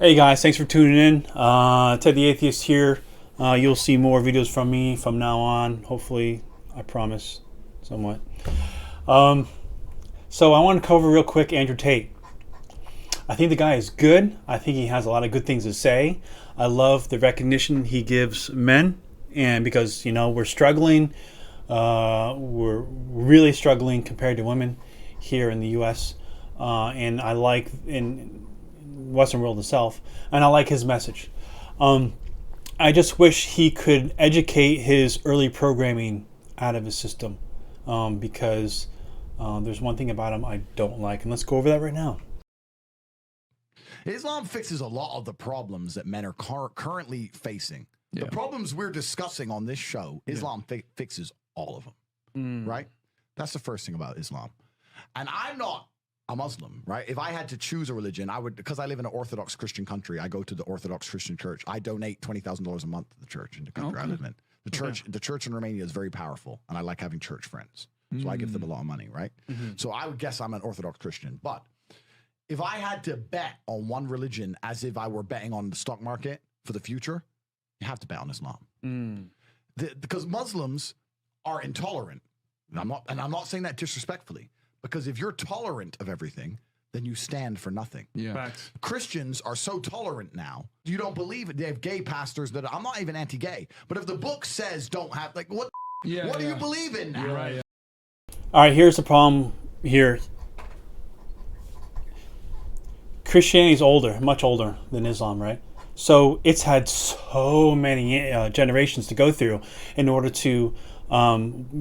Hey guys, thanks for tuning in. Ted the Atheist here. You'll see more videos from me from now on. Hopefully, I promise, somewhat. Um, so I want to cover real quick Andrew Tate. I think the guy is good. I think he has a lot of good things to say. I love the recognition he gives men, and because we're struggling, we're really struggling compared to women here in the U.S. And I like in Western world itself, and I like his message. I just wish he could educate his early programming out of his system, because there's one thing about him I don't like, and let's go over that right now. Islam fixes a lot of the problems that men are currently facing. The problems we're discussing on this show, Islam fixes all of them, right? That's the first thing about Islam. And I'm not a Muslim, right? If I had to choose a religion, I would, because I live in an Orthodox Christian country, I go to the Orthodox Christian church. I donate $20,000 a month to the church in the country I live in. The church in Romania is very powerful, and I like having church friends. So I give them a lot of money, right? So I would guess I'm an Orthodox Christian. But if I had to bet on one religion as if I were betting on the stock market for the future, you have to bet on Islam. Because Muslims are intolerant. And I'm not saying that disrespectfully, because if you're tolerant of everything, then you stand for nothing. Facts. Christians are so tolerant now. You don't believe it. They have gay pastors that I'm not even anti-gay, but if the book says don't have, like, what do you believe in now? Right. All right, here's the problem here. Christianity is older, much older than Islam, right? So it's had so many generations to go through in order to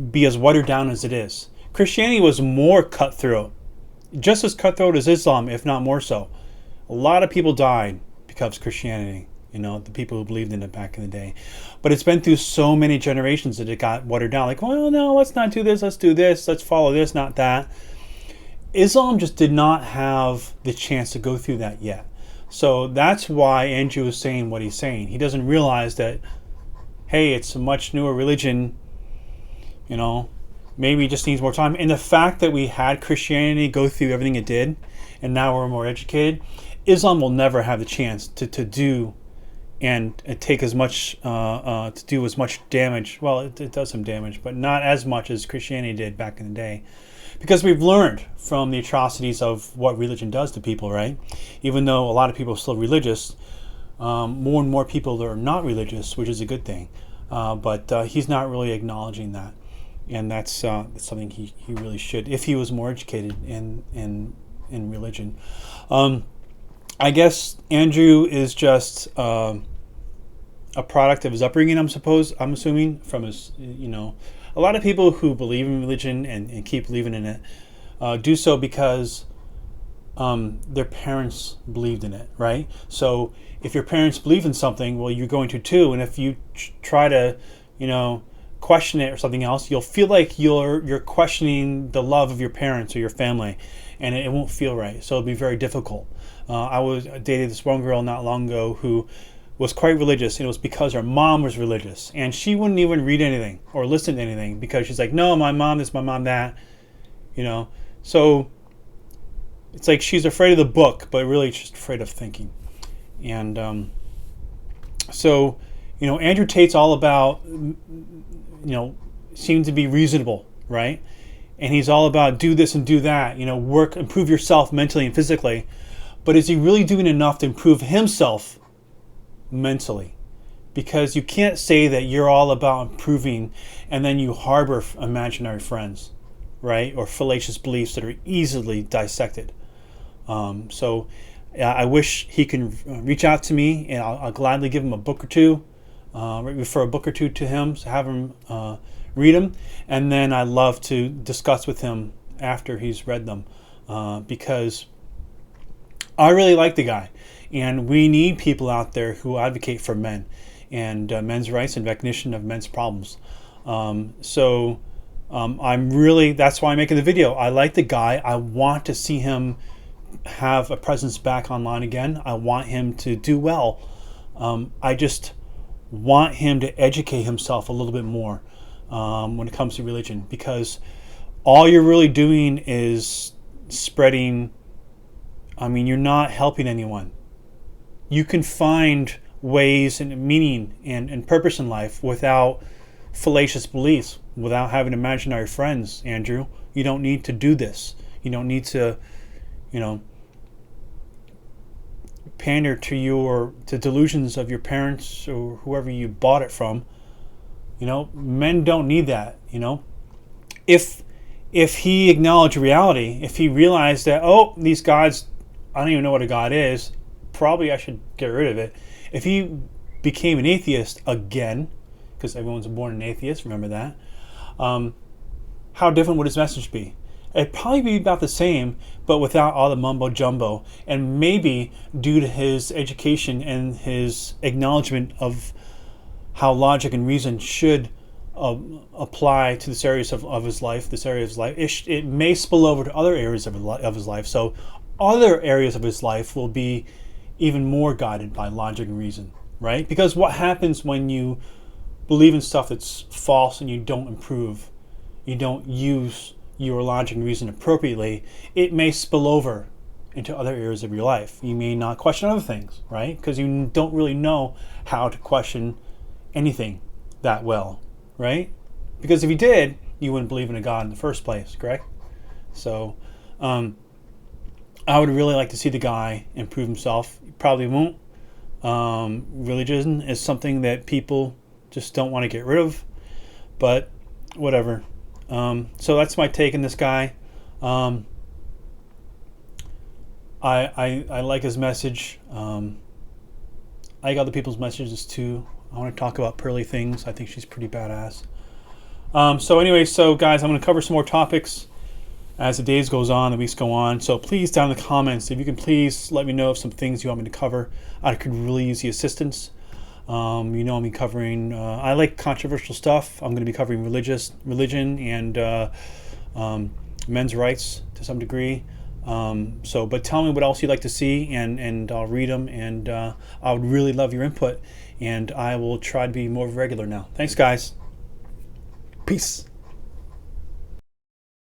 be as watered down as it is. Christianity was more cutthroat, just as cutthroat as Islam, if not more so. A lot of people died because of Christianity, the people who believed in it back in the day. But it's been through so many generations that it got watered down. Like, well, no, let's not do this, let's do this, let's follow this, not that. Islam just did not have the chance to go through that yet. So that's why Andrew is saying what he's saying. He doesn't realize that, hey, it's a much newer religion, maybe it just needs more time. And the fact that we had Christianity go through everything it did, and now we're more educated, Islam will never have the chance to do and take as much, to do as much damage. Well, it does some damage, but not as much as Christianity did back in the day. Because we've learned from the atrocities of what religion does to people, right? Even though a lot of people are still religious, more and more people are not religious, which is a good thing. But he's not really acknowledging that. And that's something he really should, if he was more educated in religion. I guess Andrew is just a product of his upbringing, I'm assuming, from his, a lot of people who believe in religion and keep believing in it do so because their parents believed in it, right? So if your parents believe in something, well, you're going to too. And if you try to, question it or something else, you'll feel like you're questioning the love of your parents or your family, and it won't feel right. So it'll be very difficult. I dated this one girl not long ago who was quite religious, and it was because her mom was religious, and she wouldn't even read anything or listen to anything because she's like, no, my mom this, my mom that, so it's like she's afraid of the book, but really just afraid of thinking. And so Andrew Tate's all about seem to be reasonable, right? And he's all about do this and do that, work, improve yourself mentally and physically. But is he really doing enough to improve himself mentally? Because you can't say that you're all about improving and then you harbor imaginary friends, right? Or fallacious beliefs that are easily dissected. So I wish he can reach out to me, and I'll gladly give him a book or two, refer a book or two to him, so have him read them, and then I'd love to discuss with him after he's read them, because I really like the guy. And we need people out there who advocate for men and men's rights and recognition of men's problems. That's why I'm making the video. I like the guy. I want to see him have a presence back online again. I want him to do well. I just want him to educate himself a little bit more when it comes to religion, because all you're really doing is spreading, you're not helping anyone. you can find ways and meaning and purpose in life without fallacious beliefs, without having imaginary friends, Andrew. You don't need to do this. You don't need to, pander to delusions of your parents or whoever you bought it from. Men don't need that. If he acknowledged reality, if he realized that, these gods, I don't even know what a god is, probably I should get rid of it. If he became an atheist again, because everyone's born an atheist, remember that, how different would his message be? It'd probably be about the same, but without all the mumbo jumbo, and maybe due to his education and his acknowledgement of how logic and reason should apply to this area of his life, it may spill over to other areas of his life. So other areas of his life will be even more guided by logic and reason, right? Because what happens when you believe in stuff that's false and you don't improve, you don't use your logic and reason appropriately, it may spill over into other areas of your life. You may not question other things, right? Because you don't really know how to question anything that well, right? Because if you did, you wouldn't believe in a God in the first place, correct? So I would really like to see the guy improve himself. He probably won't. Religion is something that people just don't want to get rid of, but whatever. So that's my take on this guy. I like his message. I like other people's messages too. I want to talk about Pearly things. I think she's pretty badass. So guys, I'm going to cover some more topics as the days goes on, the weeks go on. So please, down in the comments, if you can please let me know of some things you want me to cover. I could really use the assistance. I'll be covering, I like controversial stuff. I'm going to be covering religion and men's rights to some degree. But tell me what else you'd like to see, and I'll read them, and I would really love your input, and I will try to be more regular now. Thanks, guys. Peace.